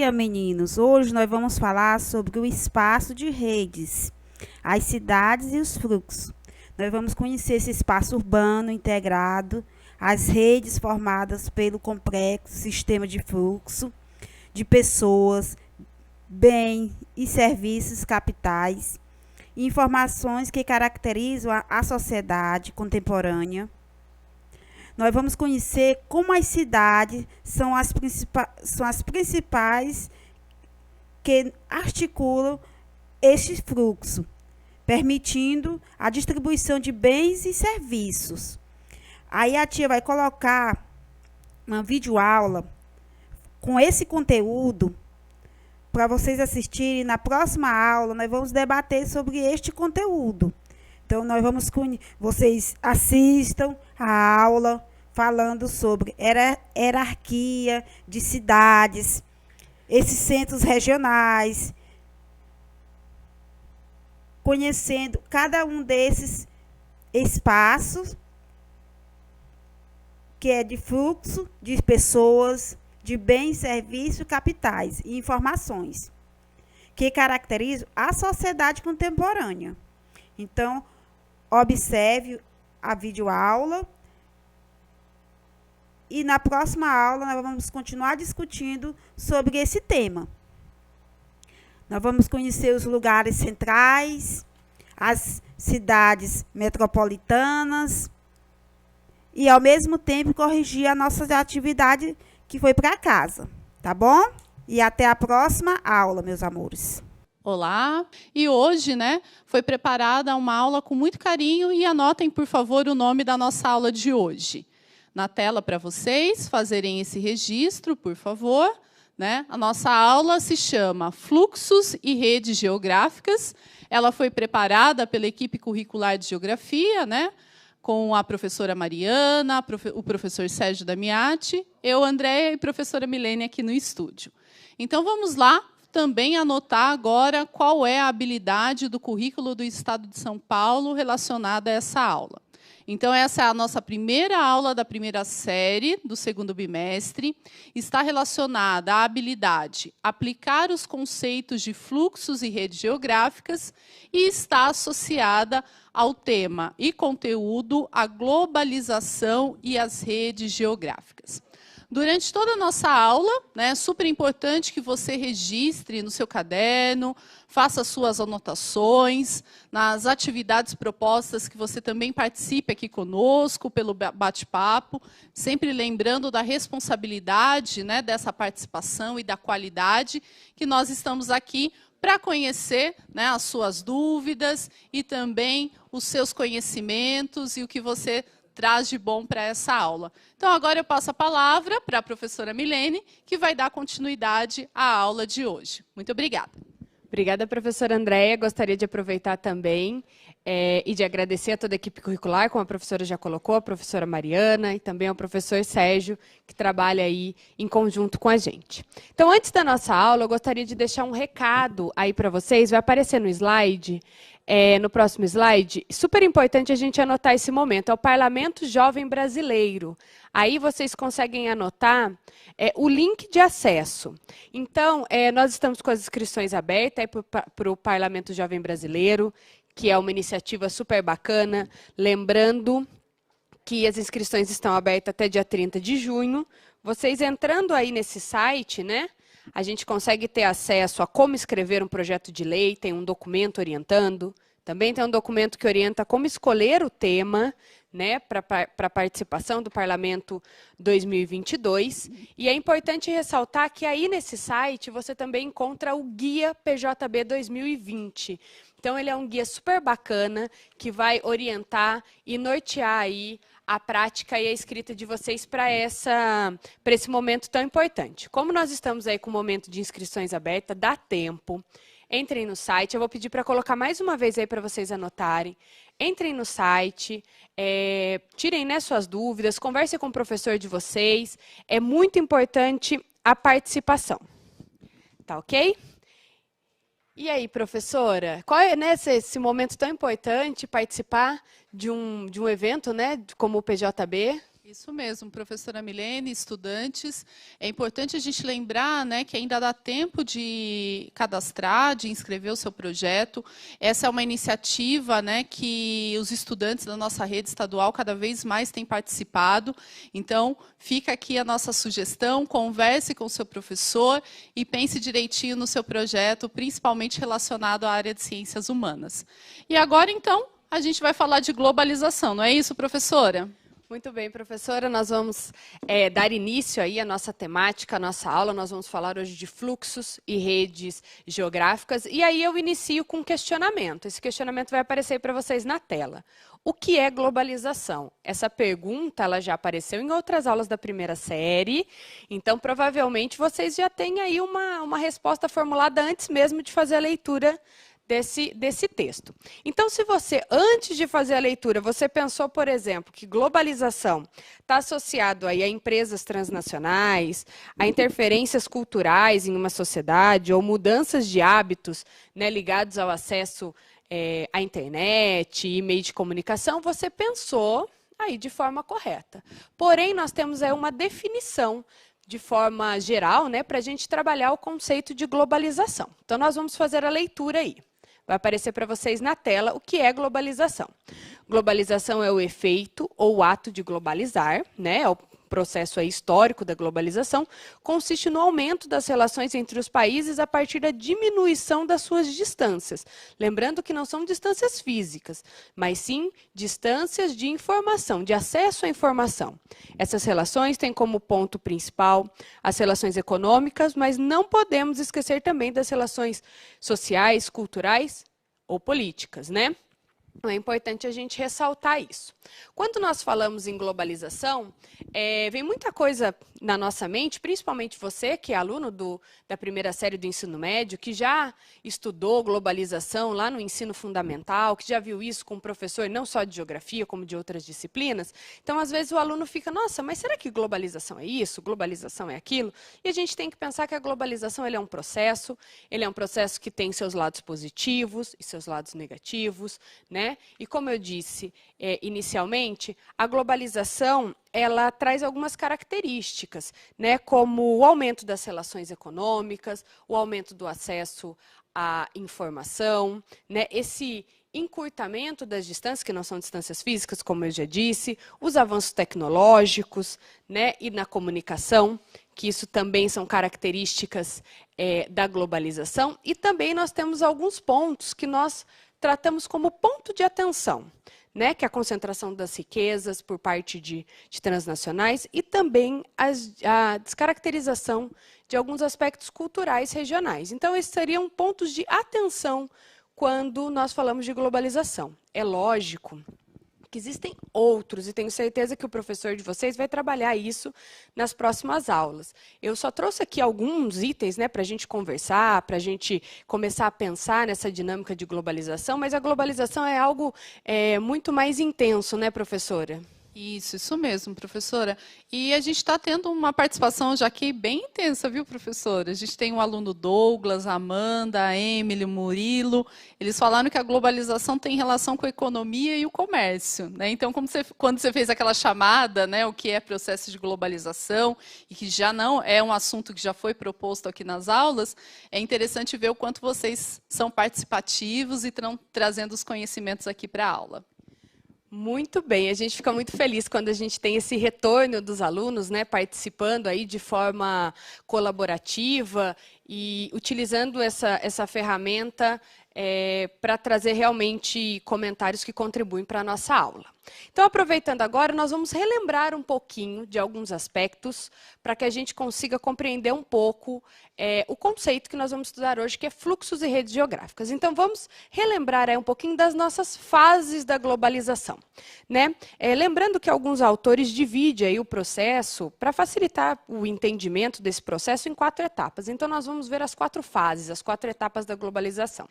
dia, meninos! Hoje nós vamos falar sobre o espaço de redes, as cidades e os fluxos. Nós vamos conhecer esse espaço urbano integrado, as redes formadas pelo complexo sistema de fluxo de pessoas, bens e serviços capitais, informações que caracterizam a sociedade contemporânea. Nós vamos conhecer como as cidades são as principais que articulam este fluxo, permitindo a distribuição de bens e serviços. Aí a tia vai colocar uma videoaula com esse conteúdo para vocês assistirem. Na próxima aula, nós vamos debater sobre este conteúdo. Então, vocês assistam a aula falando sobre hierarquia de cidades, esses centros regionais, conhecendo cada um desses espaços que é de fluxo de pessoas, de bens, serviços, capitais e informações, que caracterizam a sociedade contemporânea. Então, observe a videoaula e na próxima aula nós vamos continuar discutindo sobre esse tema. Nós vamos conhecer os lugares centrais, as cidades metropolitanas e, ao mesmo tempo, corrigir a nossa atividade que foi para casa, tá bom? E até a próxima aula, meus amores. Olá, e hoje, foi preparada uma aula com muito carinho e anotem, por favor, o nome da nossa aula de hoje. Na tela para vocês fazerem esse registro, por favor. A nossa aula se chama Fluxos e Redes Geográficas. Ela foi preparada pela equipe curricular de Geografia, com a professora Mariana, o professor Sérgio Damiati, eu, Andréia, e a professora Milene aqui no estúdio. Então, vamos lá também anotar agora qual é a habilidade do currículo do Estado de São Paulo relacionada a essa aula. Então, essa é a nossa primeira aula da primeira série do segundo bimestre. Está relacionada à habilidade aplicar os conceitos de fluxos e redes geográficas e está associada ao tema e conteúdo a globalização e as redes geográficas. Durante toda a nossa aula, é super importante que você registre no seu caderno, faça suas anotações, nas atividades propostas, que você também participe aqui conosco pelo bate-papo, sempre lembrando da responsabilidade dessa participação e da qualidade, que nós estamos aqui para conhecer as suas dúvidas e também os seus conhecimentos e o que você traz de bom para essa aula. Então, agora eu passo a palavra para a professora Milene, que vai dar continuidade à aula de hoje. Muito obrigada. Obrigada, professora Andréia. Gostaria de aproveitar também e de agradecer a toda a equipe curricular, como a professora já colocou, a professora Mariana e também ao professor Sérgio, que trabalha aí em conjunto com a gente. Então, antes da nossa aula, eu gostaria de deixar um recado aí para vocês. Vai aparecer no slide, no próximo slide. Super importante a gente anotar esse momento. É o Parlamento Jovem Brasileiro. Aí vocês conseguem anotar o link de acesso. Então, nós estamos com as inscrições abertas para o Parlamento Jovem Brasileiro, que é uma iniciativa super bacana. Lembrando que as inscrições estão abertas até dia 30 de junho. Vocês entrando aí nesse site, a gente consegue ter acesso a como escrever um projeto de lei, tem um documento orientando, também tem um documento que orienta como escolher o tema, para a participação do Parlamento 2022. E é importante ressaltar que aí nesse site você também encontra o Guia PJB 2020. Então, ele é um guia super bacana que vai orientar e nortear aí a prática e a escrita de vocês para esse momento tão importante. Como nós estamos aí com o momento de inscrições aberta, dá tempo. Entrem no site, eu vou pedir para colocar mais uma vez aí para vocês anotarem. Entrem no site, tirem suas dúvidas, conversem com o professor de vocês. É muito importante a participação. Tá ok? E aí, professora, qual é esse momento tão importante, participar de um evento como o PJB? Isso mesmo, professora Milene, estudantes. É importante a gente lembrar, né, que ainda dá tempo de cadastrar, de inscrever o seu projeto. Essa é uma iniciativa, né, que os estudantes da nossa rede estadual cada vez mais têm participado. Então, fica aqui a nossa sugestão, converse com o seu professor e pense direitinho no seu projeto, principalmente relacionado à área de ciências humanas. E agora, então, a gente vai falar de globalização, não é isso, professora? Muito bem, professora, nós vamos dar início aí à nossa temática, à nossa aula. Nós vamos falar hoje de fluxos e redes geográficas. E aí eu inicio com um questionamento. Esse questionamento vai aparecer para vocês na tela. O que é globalização? Essa pergunta ela já apareceu em outras aulas da primeira série, então provavelmente vocês já têm aí uma resposta formulada antes mesmo de fazer a leitura desse texto. Então, se você, antes de fazer a leitura, você pensou, por exemplo, que globalização está associado aí a empresas transnacionais, a interferências culturais em uma sociedade, ou mudanças de hábitos, né, ligados ao acesso à internet e meio de comunicação, você pensou aí de forma correta. Porém, nós temos aí uma definição de forma geral, né, para a gente trabalhar o conceito de globalização. Então, nós vamos fazer a leitura aí. Vai aparecer para vocês na tela o que é globalização. Globalização é o efeito ou o ato de globalizar, né? É o processo aí histórico da globalização, consiste no aumento das relações entre os países a partir da diminuição das suas distâncias. Lembrando que não são distâncias físicas, mas sim distâncias de informação, de acesso à informação. Essas relações têm como ponto principal as relações econômicas, mas não podemos esquecer também das relações sociais, culturais ou políticas, né? É importante a gente ressaltar isso. Quando nós falamos em globalização, vem muita coisa na nossa mente, principalmente você, que é aluno da primeira série do ensino médio, que já estudou globalização lá no ensino fundamental, que já viu isso com um professor não só de geografia, como de outras disciplinas. Então, às vezes, o aluno fica, nossa, mas será que globalização é isso? Globalização é aquilo? E a gente tem que pensar que a globalização ele é um processo que tem seus lados positivos e seus lados negativos, né? E como eu disse inicialmente, a globalização ela traz algumas características, né, como o aumento das relações econômicas, o aumento do acesso à informação, né, esse encurtamento das distâncias, que não são distâncias físicas, como eu já disse, os avanços tecnológicos, né, e na comunicação, que isso também são características da globalização, e também nós temos alguns pontos que nós tratamos como ponto de atenção, né, que é a concentração das riquezas por parte de transnacionais e também a descaracterização de alguns aspectos culturais regionais. Então, esses seriam pontos de atenção quando nós falamos de globalização. É lógico que existem outros, e tenho certeza que o professor de vocês vai trabalhar isso nas próximas aulas. Eu só trouxe aqui alguns itens, né, para a gente conversar, para a gente começar a pensar nessa dinâmica de globalização, mas a globalização é algo muito mais intenso, né, professora? Isso mesmo, professora. E a gente está tendo uma participação já aqui bem intensa, viu, professora? A gente tem o aluno Douglas, a Amanda, a Emily, o Murilo. Eles falaram que a globalização tem relação com a economia e o comércio, né? Então, quando você fez aquela chamada, né, o que é processo de globalização, e que já não é um assunto que já foi proposto aqui nas aulas, é interessante ver o quanto vocês são participativos e estão trazendo os conhecimentos aqui para a aula. Muito bem, a gente fica muito feliz quando a gente tem esse retorno dos alunos, né, participando aí de forma colaborativa e utilizando essa ferramenta para trazer realmente comentários que contribuem para a nossa aula. Então, aproveitando agora, nós vamos relembrar um pouquinho de alguns aspectos para que a gente consiga compreender um pouco o conceito que nós vamos estudar hoje, que é fluxos e redes geográficas. Então, vamos relembrar um pouquinho das nossas fases da globalização, né? Lembrando que alguns autores dividem aí o processo, para facilitar o entendimento desse processo, em 4 etapas. Então, nós vamos ver as 4 fases, as 4 etapas da globalização.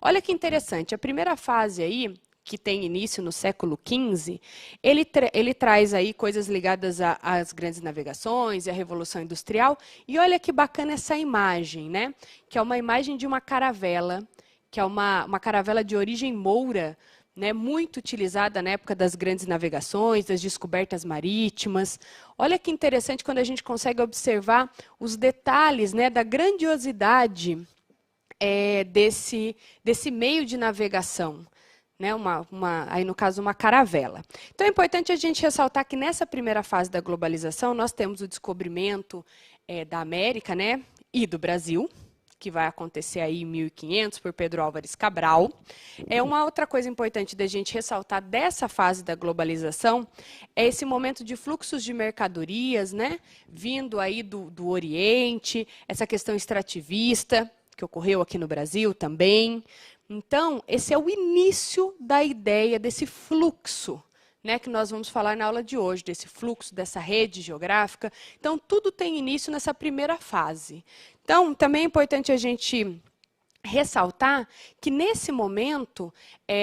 Olha que interessante, a primeira fase aí, que tem início no século XV, ele traz aí coisas ligadas às grandes navegações e à Revolução Industrial. E olha que bacana essa imagem, né? Que é uma imagem de uma caravela, que é uma caravela de origem moura, né, muito utilizada na época das grandes navegações, das descobertas marítimas. Olha que interessante quando a gente consegue observar os detalhes, né, da grandiosidade desse meio de navegação. Né, aí no caso, uma caravela. Então, é importante a gente ressaltar que nessa primeira fase da globalização, nós temos o descobrimento da América, né, e do Brasil, que vai acontecer aí em 1500 por Pedro Álvares Cabral. Uma outra coisa importante da gente ressaltar dessa fase da globalização é esse momento de fluxos de mercadorias, né, vindo aí do Oriente, essa questão extrativista, que ocorreu aqui no Brasil também. Então, esse é o início da ideia desse fluxo, né, que nós vamos falar na aula de hoje, desse fluxo, dessa rede geográfica. Então, tudo tem início nessa primeira fase. Então, também é importante a gente ressaltar que, nesse momento,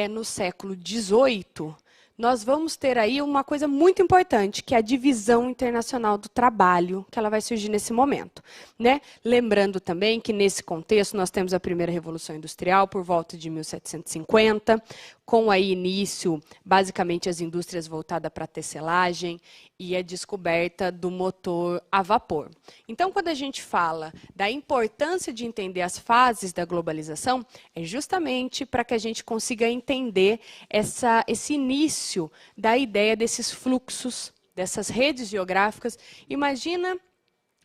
no século XVIII, nós vamos ter aí uma coisa muito importante, que é a divisão internacional do trabalho, que ela vai surgir nesse momento, né? Lembrando também que, nesse contexto, nós temos a primeira Revolução Industrial, por volta de 1750, com aí início, basicamente, as indústrias voltadas para a tecelagem e a descoberta do motor a vapor. Então, quando a gente fala da importância de entender as fases da globalização, é justamente para que a gente consiga entender esse início da ideia desses fluxos, dessas redes geográficas. Imagina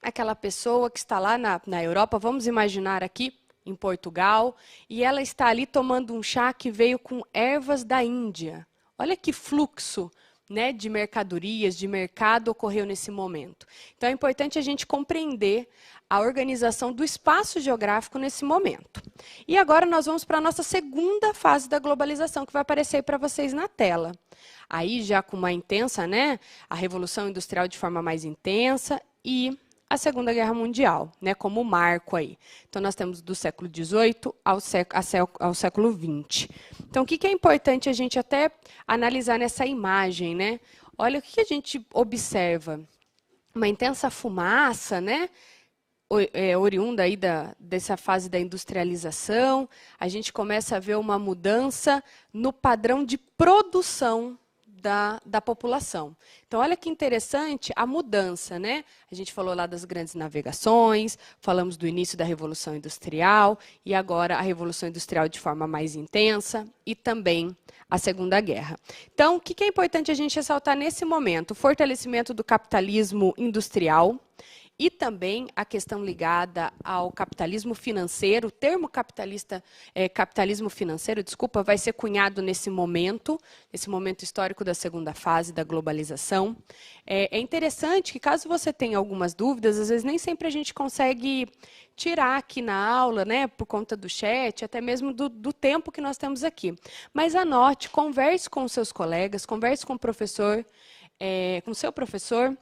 aquela pessoa que está lá na Europa, vamos imaginar aqui, em Portugal, e ela está ali tomando um chá que veio com ervas da Índia. Olha que fluxo, né, de mercadorias, de mercado ocorreu nesse momento. Então, é importante a gente compreender a organização do espaço geográfico nesse momento. E agora nós vamos para a nossa segunda fase da globalização, que vai aparecer para vocês na tela. Aí já com uma intensa, né, a Revolução Industrial de forma mais intensa e a Segunda Guerra Mundial, né, como marco aí. Então, nós temos do século XVIII ao século XX. Então, o que é importante a gente até analisar nessa imagem, né? Olha, o que a gente observa? Uma intensa fumaça, né, oriunda aí dessa fase da industrialização. A gente começa a ver uma mudança no padrão de produção da população. Então, olha que interessante a mudança, né? A gente falou lá das grandes navegações, falamos do início da Revolução Industrial, e agora a Revolução Industrial de forma mais intensa, e também a Segunda Guerra. Então, o que é importante a gente ressaltar nesse momento? O fortalecimento do capitalismo industrial, e também a questão ligada ao capitalismo financeiro. O termo capitalismo financeiro, desculpa, vai ser cunhado nesse momento histórico da segunda fase da globalização. É interessante que, caso você tenha algumas dúvidas, às vezes nem sempre a gente consegue tirar aqui na aula, né, por conta do chat, até mesmo do tempo que nós temos aqui. Mas anote, converse com os seus colegas, converse com o professor, com o seu professor.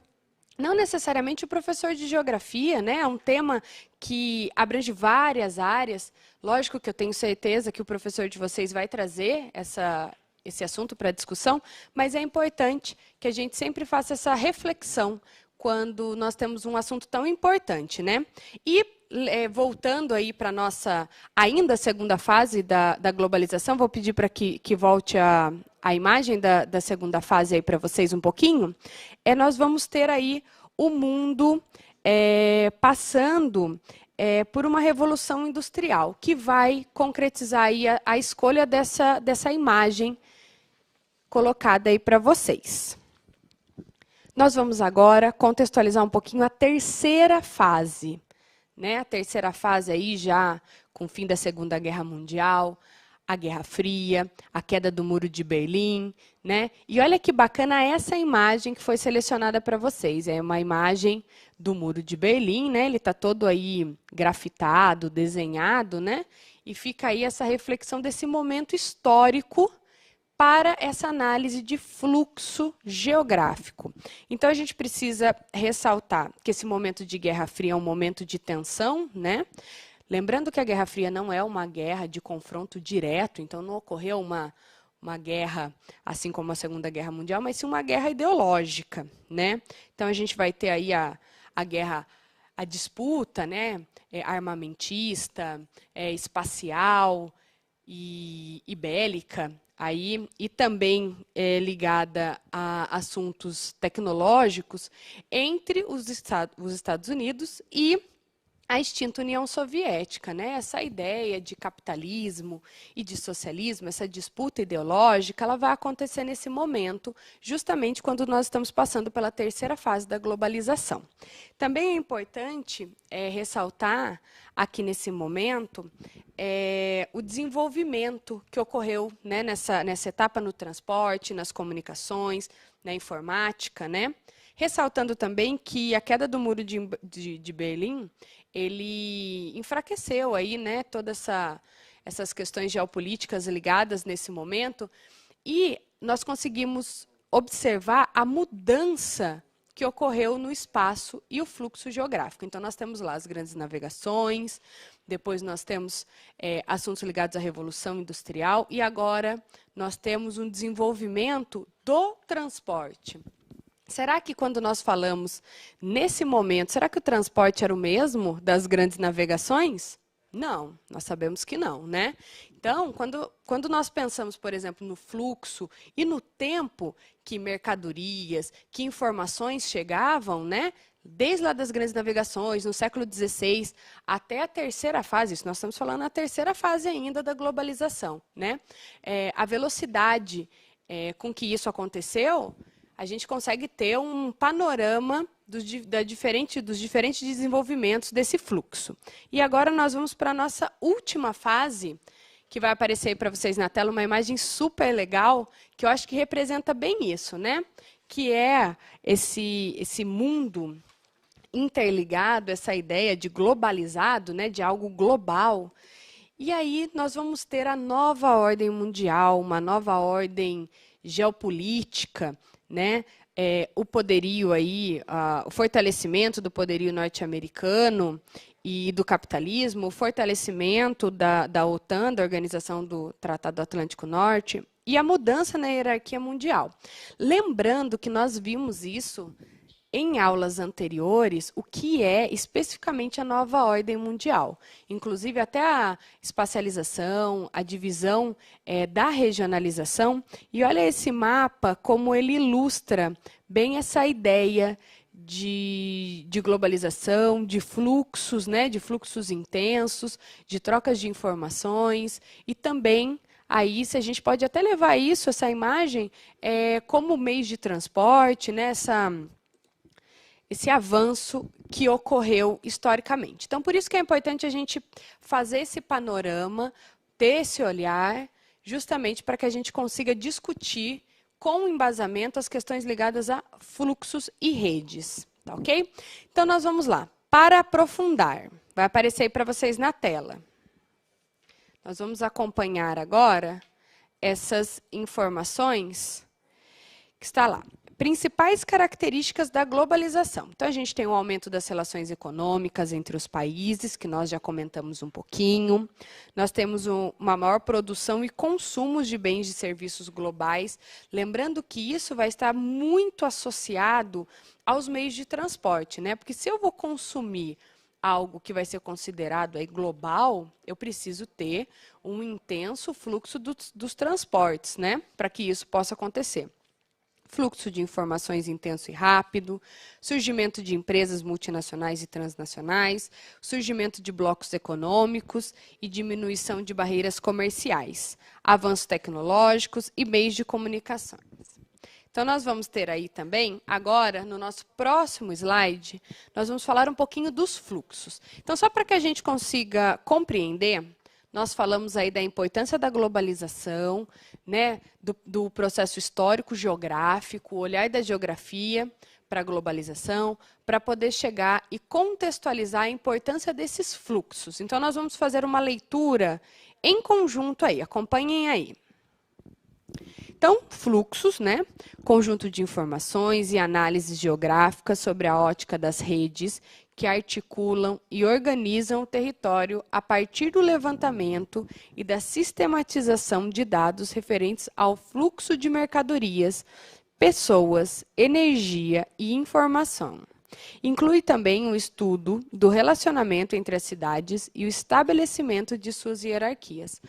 Não necessariamente o professor de geografia, né? É um tema que abrange várias áreas. Lógico que eu tenho certeza que o professor de vocês vai trazer esse assunto para discussão, mas é importante que a gente sempre faça essa reflexão quando nós temos um assunto tão importante, né? E voltando aí para a nossa ainda segunda fase da globalização, vou pedir para que volte a imagem da segunda fase aí para vocês um pouquinho. Nós vamos ter aí o mundo passando por uma revolução industrial, que vai concretizar aí a escolha dessa imagem colocada aí para vocês. Nós vamos agora contextualizar um pouquinho a terceira fase, né? A terceira fase aí já com o fim da Segunda Guerra Mundial, a Guerra Fria, a queda do Muro de Berlim, né? E olha que bacana essa imagem que foi selecionada para vocês. É uma imagem do Muro de Berlim, né? Ele está todo aí grafitado, desenhado, né? E fica aí essa reflexão desse momento histórico para essa análise de fluxo geográfico. Então, a gente precisa ressaltar que esse momento de Guerra Fria é um momento de tensão, né? Lembrando que a Guerra Fria não é uma guerra de confronto direto, então não ocorreu uma guerra assim como a Segunda Guerra Mundial, mas sim uma guerra ideológica, né? Então, a gente vai ter aí a guerra, a disputa, né? Armamentista, espacial e bélica aí, e também ligada a assuntos tecnológicos entre os Estados Unidos e a extinta União Soviética, né? Essa ideia de capitalismo e de socialismo, essa disputa ideológica, ela vai acontecer nesse momento, justamente quando nós estamos passando pela terceira fase da globalização. Também é importante ressaltar aqui nesse momento o desenvolvimento que ocorreu, né, nessa etapa no transporte, nas comunicações, na informática, né? Ressaltando também que a queda do Muro de Berlim, ele enfraqueceu aí, né, todas essas questões geopolíticas ligadas nesse momento, e nós conseguimos observar a mudança que ocorreu no espaço e o fluxo geográfico. Então, nós temos lá as grandes navegações, depois nós temos assuntos ligados à Revolução Industrial, e agora nós temos um desenvolvimento do transporte. Será que quando nós falamos nesse momento, será que o transporte era o mesmo das grandes navegações? Não, nós sabemos que não, né? Então, quando nós pensamos, por exemplo, no fluxo e no tempo que mercadorias, que informações chegavam, né? Desde lá das grandes navegações, no século XVI, até a terceira fase, isso nós estamos falando na terceira fase ainda da globalização, né? A velocidade com que isso aconteceu, a gente consegue ter um panorama dos diferentes desenvolvimentos desse fluxo. E agora nós vamos para a nossa última fase, que vai aparecer aí para vocês na tela, uma imagem super legal, que eu acho que representa bem isso, né? Que é esse mundo interligado, essa ideia de globalizado, né? De algo global. E aí nós vamos ter a nova ordem mundial, uma nova ordem geopolítica, né? O poderio aí, o fortalecimento do poderio norte-americano e do capitalismo, o fortalecimento da OTAN, da Organização do Tratado Atlântico Norte, e a mudança na hierarquia mundial. Lembrando que nós vimos isso em aulas anteriores, o que é especificamente a nova ordem mundial. Inclusive, até a espacialização, a divisão da regionalização. E olha esse mapa, como ele ilustra bem essa ideia de globalização, de fluxos, né, de fluxos intensos, de trocas de informações, e também aí, se a gente pode até levar isso, essa imagem, como meio de transporte, né, esse avanço que ocorreu historicamente. Então, por isso que é importante a gente fazer esse panorama, ter esse olhar, justamente para que a gente consiga discutir com embasamento as questões ligadas a fluxos e redes. Tá, ok? Então, nós vamos lá. Para aprofundar, vai aparecer aí para vocês na tela. Nós vamos acompanhar agora essas informações que está lá. Principais características da globalização. Então, a gente tem o aumento das relações econômicas entre os países, que nós já comentamos um pouquinho. Nós temos uma maior produção e consumo de bens e serviços globais. Lembrando que isso vai estar muito associado aos meios de transporte, né? Porque se eu vou consumir algo que vai ser considerado aí global, eu preciso ter um intenso fluxo dos transportes, né? Para que isso possa acontecer. Fluxo de informações intenso e rápido, surgimento de empresas multinacionais e transnacionais, surgimento de blocos econômicos e diminuição de barreiras comerciais, avanços tecnológicos e meios de comunicação. Então, nós vamos ter aí também, agora, no nosso próximo slide, nós vamos falar um pouquinho dos fluxos. Então, só para que a gente consiga compreender, nós falamos aí da importância da globalização, né, do processo histórico, geográfico, o olhar da geografia para a globalização, para poder chegar e contextualizar a importância desses fluxos. Então, nós vamos fazer uma leitura em conjunto aí, acompanhem aí. Então, fluxos, né? Conjunto de informações e análises geográficas sobre a ótica das redes que articulam e organizam o território a partir do levantamento e da sistematização de dados referentes ao fluxo de mercadorias, pessoas, energia e informação. Inclui também o estudo do relacionamento entre as cidades e o estabelecimento de suas hierarquias.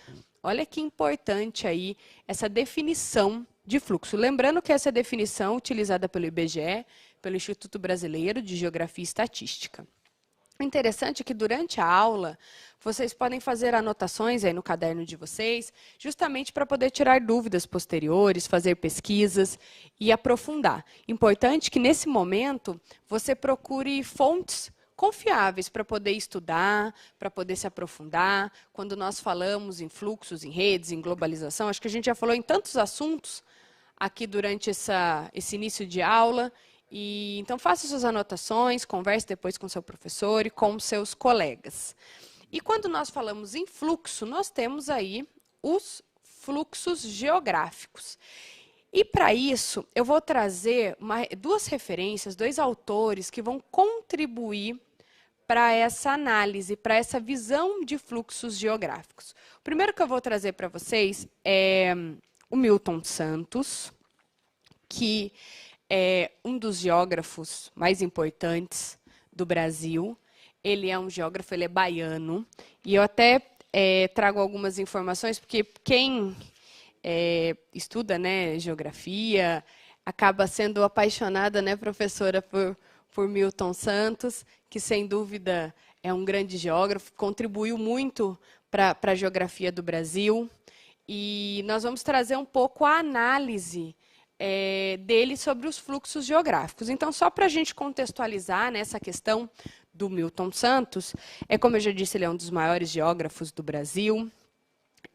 Olha que importante aí essa definição de fluxo. Lembrando que essa definição utilizada pelo IBGE, pelo Instituto Brasileiro de Geografia e Estatística. O interessante é que durante a aula, vocês podem fazer anotações aí no caderno de vocês, justamente para poder tirar dúvidas posteriores, fazer pesquisas e aprofundar. Importante que, nesse momento, você procure fontes confiáveis para poder estudar, para poder se aprofundar. Quando nós falamos em fluxos, em redes, em globalização, acho que a gente já falou em tantos assuntos aqui durante esse início de aula. Então, faça suas anotações, converse depois com seu professor e com seus colegas. E quando nós falamos em fluxo, nós temos aí os fluxos geográficos. E, para isso, eu vou trazer duas referências, dois autores que vão contribuir para essa análise, para essa visão de fluxos geográficos. O primeiro que eu vou trazer para vocês é o Milton Santos, que é um dos geógrafos mais importantes do Brasil. Ele é um geógrafo, ele é baiano. E eu até trago algumas informações, porque quem estuda, né, geografia acaba sendo apaixonada, né, professora, por Milton Santos, que, sem dúvida, é um grande geógrafo, contribuiu muito para a geografia do Brasil. E nós vamos trazer um pouco a análise dele sobre os fluxos geográficos. Então, só para a gente contextualizar nessa questão do Milton Santos, como eu já disse, ele é um dos maiores geógrafos do Brasil.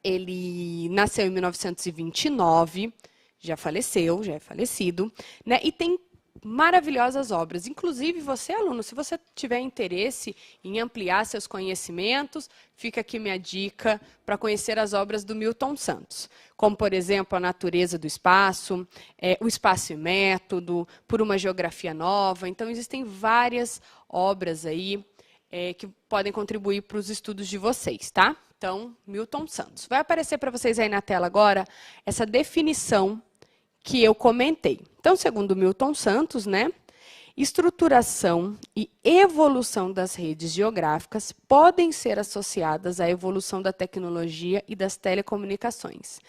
Ele nasceu em 1929, já faleceu, já é falecido, né? E tem maravilhosas obras. Inclusive, você, aluno, se você tiver interesse em ampliar seus conhecimentos, fica aqui minha dica para conhecer as obras do Milton Santos, como, por exemplo, A Natureza do Espaço, O Espaço e Método, Por uma Geografia Nova. Então, existem várias obras aí que podem contribuir para os estudos de vocês, tá? Então, Milton Santos. Vai aparecer para vocês aí na tela agora essa definição que eu comentei. Então, segundo Milton Santos, né, estruturação e evolução das redes geográficas podem ser associadas à evolução da tecnologia e das telecomunicações,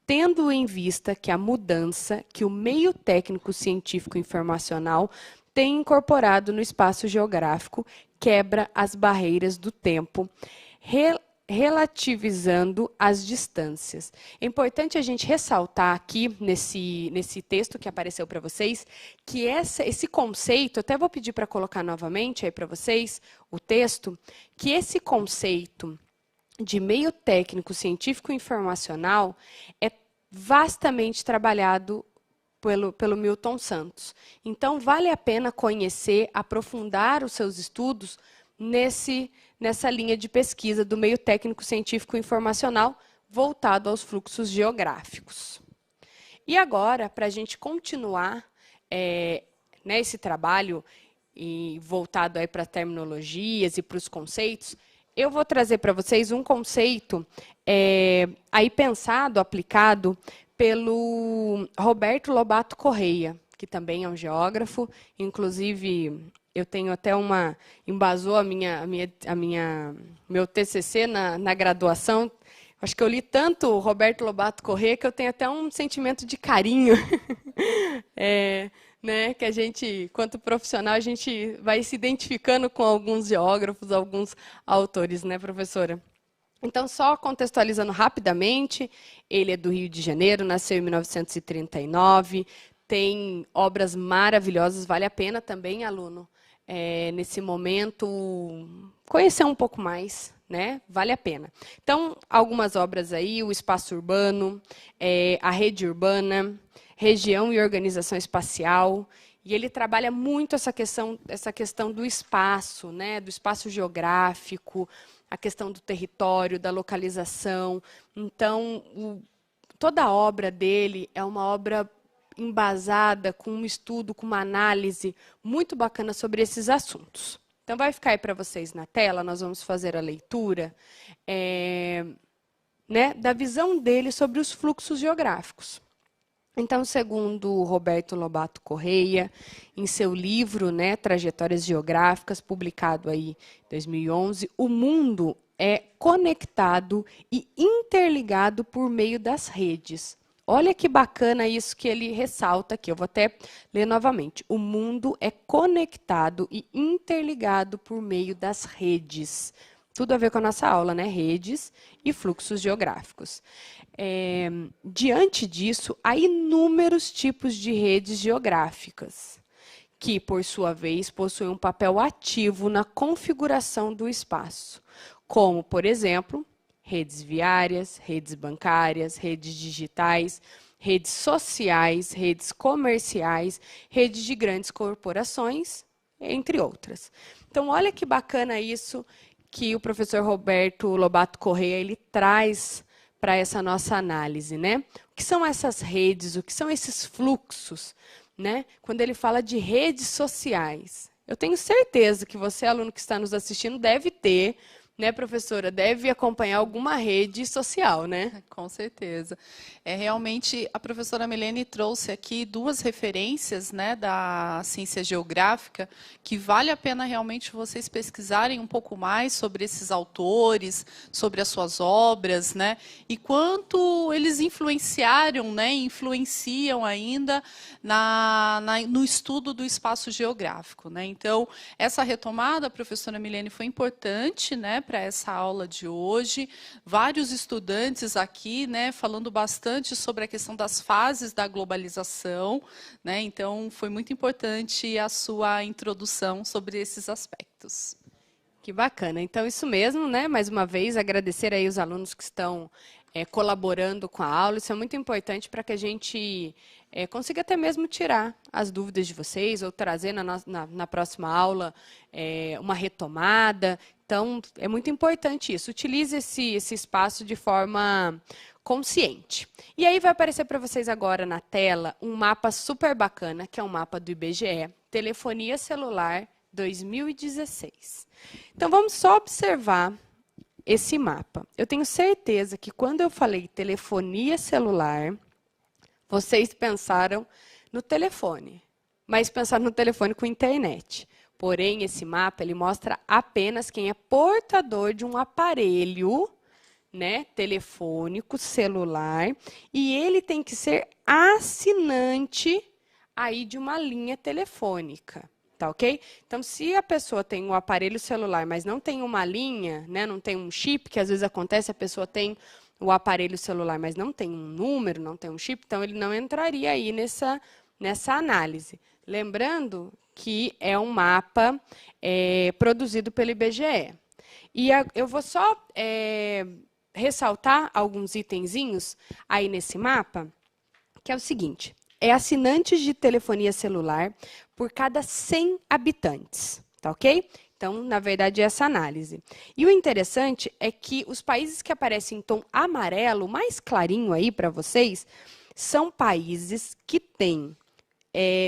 tendo em vista que a mudança que o meio técnico científico informacional tem incorporado no espaço geográfico quebra as barreiras do tempo, relativizando as distâncias. É importante a gente ressaltar aqui, nesse texto que apareceu para vocês, que esse conceito, até vou pedir para colocar novamente aí para vocês o texto, que esse conceito de meio técnico científico informacional é vastamente trabalhado pelo Milton Santos. Então, vale a pena conhecer, aprofundar os seus estudos nessa linha de pesquisa do meio técnico científico informacional voltado aos fluxos geográficos. E agora, para a gente continuar esse trabalho voltado para terminologias e para os conceitos, eu vou trazer para vocês um conceito aí pensado, aplicado pelo Roberto Lobato Correia, que também é um geógrafo, inclusive eu tenho até embasou meu TCC na graduação. Acho que eu li tanto o Roberto Lobato Correia que eu tenho até um sentimento de carinho, né, que a gente, quanto profissional, a gente vai se identificando com alguns geógrafos, alguns autores, né, professora? Então, só contextualizando rapidamente, ele é do Rio de Janeiro, nasceu em 1939, tem obras maravilhosas, vale a pena também, aluno, nesse momento, conhecer um pouco mais, né? Vale a pena. Então, algumas obras aí, O Espaço Urbano, A Rede Urbana, Região e Organização Espacial, e ele trabalha muito essa questão do espaço, né? Do espaço geográfico, a questão do território, da localização. Então, toda a obra dele é uma obra embasada, com um estudo, com uma análise muito bacana sobre esses assuntos. Então, vai ficar aí para vocês na tela, nós vamos fazer a leitura da visão dele sobre os fluxos geográficos. Então, segundo Roberto Lobato Correia, em seu livro, né, Trajetórias Geográficas, publicado aí em 2011, o mundo é conectado e interligado por meio das redes. Olha que bacana isso que ele ressalta aqui. Eu vou até ler novamente. O mundo é conectado e interligado por meio das redes. Tudo a ver com a nossa aula, né? Redes e fluxos geográficos. Diante disso, há inúmeros tipos de redes geográficas, que, por sua vez, possuem um papel ativo na configuração do espaço, como, por exemplo, redes viárias, redes bancárias, redes digitais, redes sociais, redes comerciais, redes de grandes corporações, entre outras. Então, olha que bacana isso que o professor Roberto Lobato Correia ele traz para essa nossa análise, né? O que são essas redes, o que são esses fluxos, né? Quando ele fala de redes sociais. Eu tenho certeza que você, aluno que está nos assistindo, deve ter, né, professora, deve acompanhar alguma rede social, né? Com certeza. Realmente, a professora Milene trouxe aqui duas referências, né, da ciência geográfica, que vale a pena realmente vocês pesquisarem um pouco mais sobre esses autores, sobre as suas obras, né, e quanto eles influenciaram, né, influenciam ainda no estudo do espaço geográfico, né. Então, essa retomada, professora Milene, foi importante, né, para essa aula de hoje. Vários estudantes aqui, né, falando bastante sobre a questão das fases da globalização, né? Então, foi muito importante a sua introdução sobre esses aspectos. Que bacana. Então, isso mesmo, né? Mais uma vez, agradecer aí os alunos que estão colaborando com a aula. Isso é muito importante para que a gente consiga até mesmo tirar as dúvidas de vocês ou trazer na próxima aula uma retomada. Então, é muito importante isso. Utilize esse espaço de forma consciente. E aí vai aparecer para vocês agora na tela um mapa super bacana, que é um mapa do IBGE, Telefonia Celular 2016. Então, vamos só observar esse mapa. Eu tenho certeza que quando eu falei telefonia celular, vocês pensaram no telefone, mas pensaram no telefone com internet. Porém, esse mapa ele mostra apenas quem é portador de um aparelho, né, telefônico, celular, e ele tem que ser assinante aí de uma linha telefônica. Tá ok? Então, se a pessoa tem um aparelho celular, mas não tem uma linha, né, não tem um chip, que às vezes acontece, a pessoa tem o aparelho celular, mas não tem um número, não tem um chip, então ele não entraria aí nessa análise. Lembrando que é um mapa produzido pelo IBGE. E eu vou só ressaltar alguns itenzinhos aí nesse mapa, que é o seguinte: é assinantes de telefonia celular por cada 100 habitantes, tá ok? Então, na verdade, é essa análise. E o interessante é que os países que aparecem em tom amarelo, mais clarinho aí para vocês, são países que têm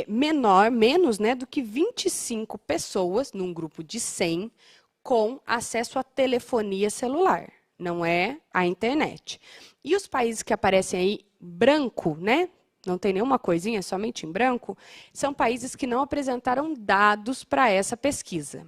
menos, né, do que 25 pessoas, num grupo de 100, com acesso à telefonia celular, não é a internet. E os países que aparecem aí branco, né, não tem nenhuma coisinha, somente em branco, são países que não apresentaram dados para essa pesquisa.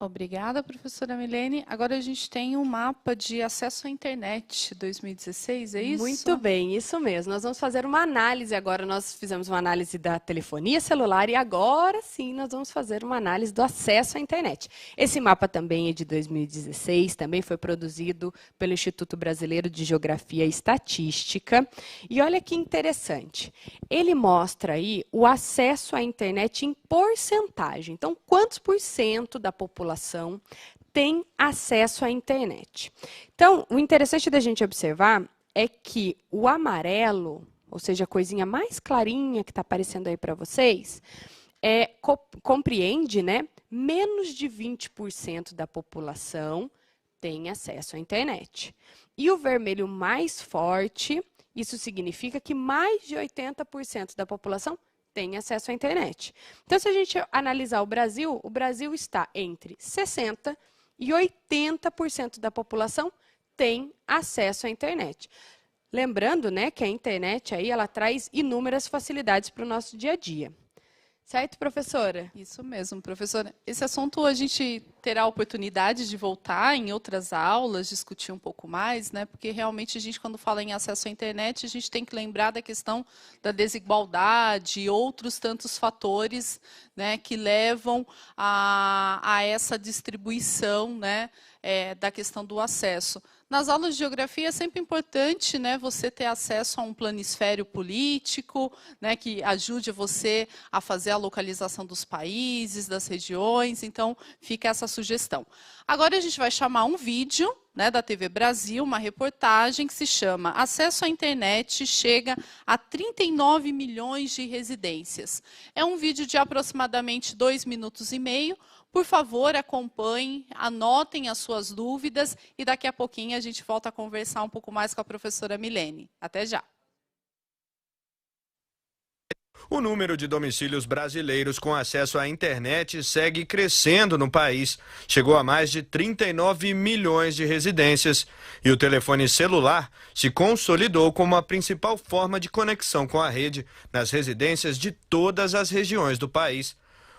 Obrigada, professora Milene. Agora a gente tem um mapa de acesso à internet 2016, é isso? Muito bem, isso mesmo. Nós vamos fazer uma análise agora. Nós fizemos uma análise da telefonia celular e agora sim nós vamos fazer uma análise do acesso à internet. Esse mapa também é de 2016, também foi produzido pelo Instituto Brasileiro de Geografia e Estatística. E olha que interessante. Ele mostra aí o acesso à internet em porcentagem. Então, quantos por cento da população tem acesso à internet? Então, o interessante da gente observar é que o amarelo, ou seja, a coisinha mais clarinha que está aparecendo aí para vocês, compreende, né, menos de 20% da população tem acesso à internet. E o vermelho mais forte, isso significa que mais de 80% da população tem acesso à internet. Então, se a gente analisar o Brasil está entre 60% e 80% da população tem acesso à internet. Lembrando, né, que a internet aí, ela traz inúmeras facilidades para o nosso dia a dia. Certo, professora? Isso mesmo, professora. Esse assunto a gente terá a oportunidade de voltar em outras aulas, discutir um pouco mais, né? Porque realmente a gente, quando fala em acesso à internet, a gente tem que lembrar da questão da desigualdade e outros tantos fatores, né, que levam a essa distribuição, né, da questão do acesso. Nas aulas de geografia é sempre importante, né, você ter acesso a um planisfério político, né, que ajude você a fazer a localização dos países, das regiões. Então, fica essa sugestão. Agora a gente vai chamar um vídeo, né, da TV Brasil, uma reportagem que se chama Acesso à Internet chega a 39 milhões de residências. É um vídeo de aproximadamente 2 minutos e meio. Por favor, acompanhem, anotem as suas dúvidas e daqui a pouquinho a gente volta a conversar um pouco mais com a professora Milene. Até já! O número de domicílios brasileiros com acesso à internet segue crescendo no país. Chegou a mais de 39 milhões de residências e o telefone celular se consolidou como a principal forma de conexão com a rede nas residências de todas as regiões do país.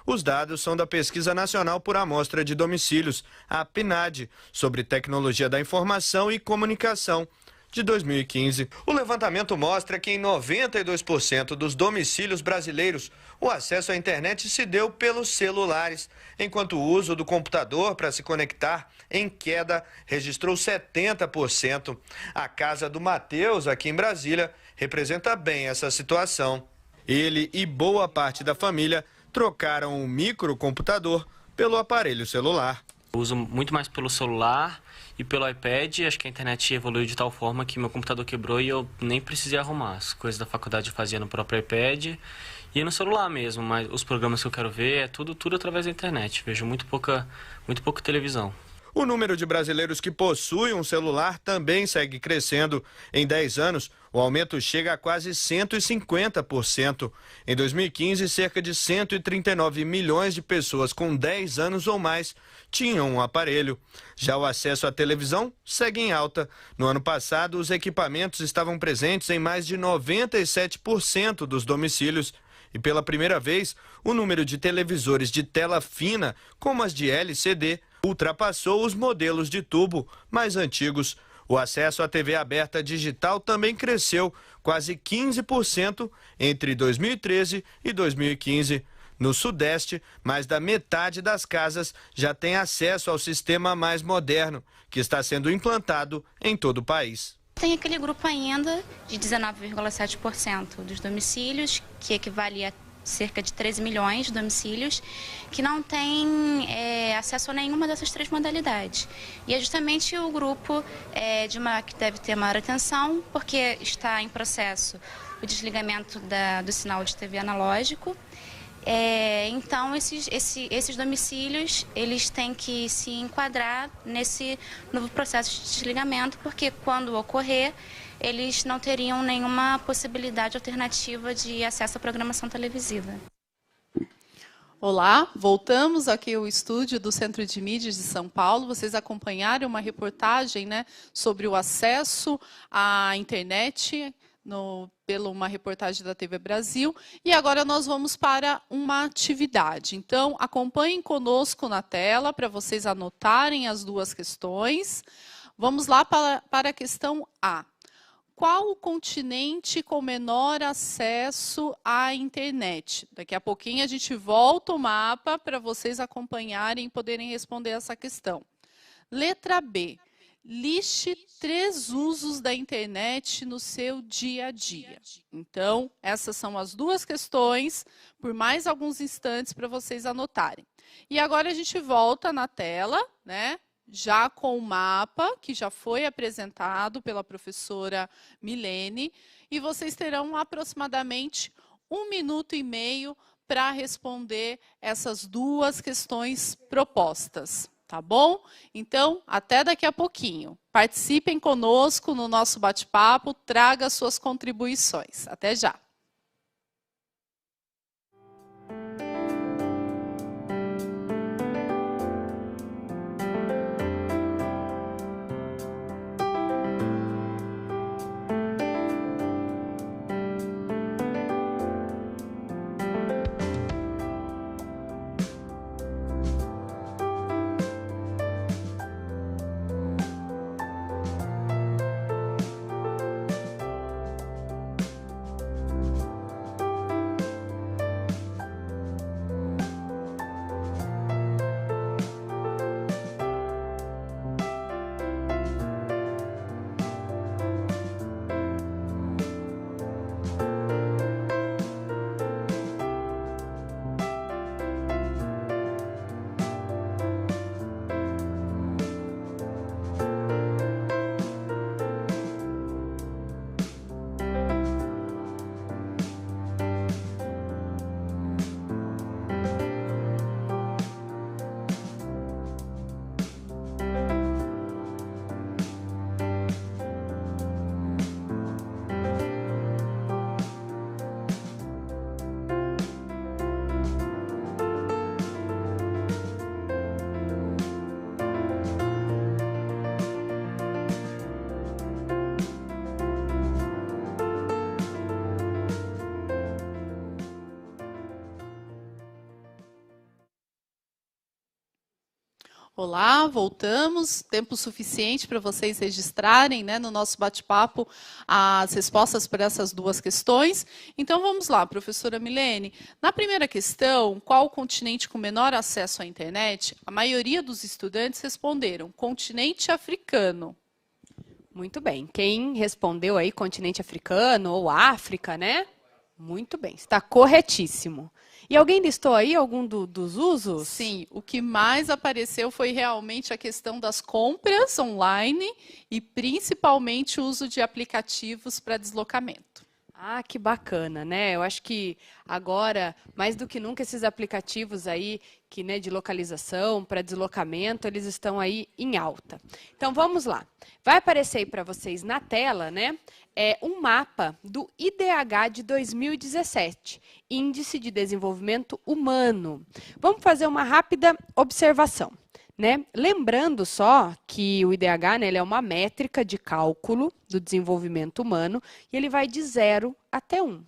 Os dados são da Pesquisa Nacional por Amostra de Domicílios, a PNAD, sobre tecnologia da informação e comunicação, de 2015. O levantamento mostra que em 92% dos domicílios brasileiros, o acesso à internet se deu pelos celulares, enquanto o uso do computador para se conectar, em queda, registrou 70%. A casa do Matheus, aqui em Brasília, representa bem essa situação. Ele e boa parte da família trocaram o microcomputador pelo aparelho celular. Eu uso muito mais pelo celular e pelo iPad. Acho que a internet evoluiu de tal forma que meu computador quebrou e eu nem precisei arrumar. As coisas da faculdade eu fazia no próprio iPad e no celular mesmo, mas os programas que eu quero ver é tudo através da internet. Vejo muito pouca televisão. O número de brasileiros que possuem um celular também segue crescendo. Em 10 anos, o aumento chega a quase 150%. Em 2015, cerca de 139 milhões de pessoas com 10 anos ou mais tinham um aparelho. Já o acesso à televisão segue em alta. No ano passado, os equipamentos estavam presentes em mais de 97% dos domicílios. E pela primeira vez, o número de televisores de tela fina, como as de LCD, ultrapassou os modelos de tubo mais antigos. O acesso à TV aberta digital também cresceu quase 15% entre 2013 e 2015. No Sudeste, mais da metade das casas já tem acesso ao sistema mais moderno, que está sendo implantado em todo o país. Tem aquele grupo ainda de 19,7% dos domicílios, que equivale a cerca de 13 milhões de domicílios, que não tem acesso a nenhuma dessas três modalidades. E é justamente o grupo que deve ter maior atenção, porque está em processo o desligamento do sinal de TV analógico. Então, esses domicílios, eles têm que se enquadrar nesse novo processo de desligamento, porque quando ocorrer, eles não teriam nenhuma possibilidade alternativa de acesso à programação televisiva. Olá, voltamos aqui ao estúdio do Centro de Mídias de São Paulo. Vocês acompanharam uma reportagem, né, sobre o acesso à internet, pela uma reportagem da TV Brasil. E agora nós vamos para uma atividade. Então, acompanhem conosco na tela para vocês anotarem as duas questões. Vamos lá para a questão A. Qual o continente com menor acesso à internet? Daqui a pouquinho a gente volta o mapa para vocês acompanharem e poderem responder essa questão. Letra B. Liste 3 usos da internet no seu dia a dia. Então, essas são as duas questões, por mais alguns instantes para vocês anotarem. E agora a gente volta na tela, né? Já com o mapa, que já foi apresentado pela professora Milene, e vocês terão aproximadamente 1 minuto e meio para responder essas duas questões propostas, tá bom? Então, até daqui a pouquinho. Participem conosco no nosso bate-papo, traga suas contribuições. Até já! Olá, voltamos. Tempo suficiente para vocês registrarem, né, no nosso bate-papo as respostas para essas duas questões. Então vamos lá, professora Milene. Na primeira questão, qual o continente com menor acesso à internet? A maioria dos estudantes responderam continente africano. Muito bem. Quem respondeu aí continente africano ou África, né? Muito bem, está corretíssimo. E alguém listou aí algum dos usos? Sim, o que mais apareceu foi realmente a questão das compras online e principalmente o uso de aplicativos para deslocamento. Ah, que bacana, né? Eu acho que agora, mais do que nunca, esses aplicativos aí que, né, de localização para deslocamento, eles estão aí em alta. Então, vamos lá. Vai aparecer aí para vocês na tela, né, um mapa do IDH de 2017, Índice de Desenvolvimento Humano. Vamos fazer uma rápida observação. Né? Lembrando só que o IDH, né, ele é uma métrica de cálculo do desenvolvimento humano e ele vai de 0 até 1.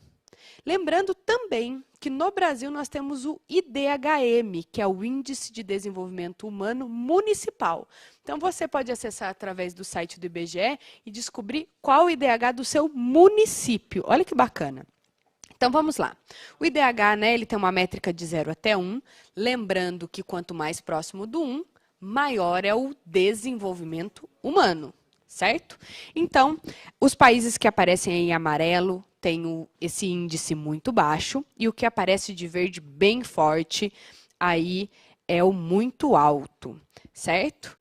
Lembrando também que no Brasil nós temos o IDHM, que é o Índice de Desenvolvimento Humano Municipal. Então você pode acessar através do site do IBGE e descobrir qual o IDH do seu município. Olha que bacana. Então, vamos lá. O IDH, né, ele tem uma métrica de 0 até 1, lembrando que quanto mais próximo do 1, maior é o desenvolvimento humano, certo? Então, os países que aparecem em amarelo têm esse índice muito baixo, e o que aparece de verde bem forte, aí é o muito alto, certo?